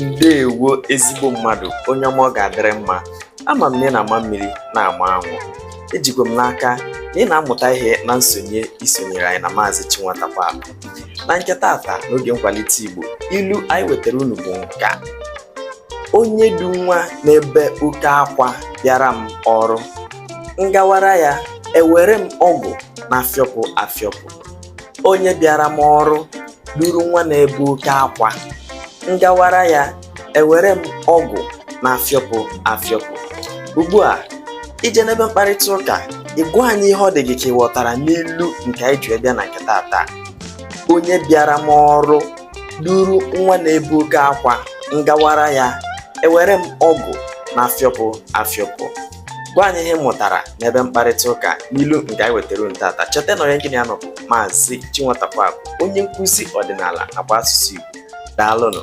Ndeewo ezigbo mmadụ onye ọma ọ ga-adịrị mma. Ama m na ị na-ama mmiri na-ama anwụ. Ejikwa m n'aka na ị na-amụta ihe na nsonye isonyere anyị na Maazi Chinwatakweaku. Na nke taata n'oge nkwalite Igbo, ilu anyị wetara unu bụ nka. Onye du nwa n'ebe oke akwa bịara m ọrụ, ngawara ya ewere m ọgụ na-afịọpụ afịọpụ. Onye bịara m ọrụ duru nwa n'ebe oke akwa, ngawara ya ewere m ọgụ na-afịọpụ afịọpụ. Ugbu a ije n'ebe mkparịta ụka, ịgwa anyị ihe ọ dị gị ka ị ghọtara n'ilu nke anyị ji bịa na nke taata. Onye bịara m ọrụ duru nwa n'ebe oke akwa, ngawara ya ewere m ọgụ na-afịọpụ afịọpụ. Gwa anyị ihe mụtara n'ebe mkparịta ụka n'ilu nke anyị wetara unu taata. Cheta na onye gị na-anọ bụ Maazi Chinwatakweaku, onye nkụzi ọdịnala nakwa asụsụ Igbo. Daalụnụ.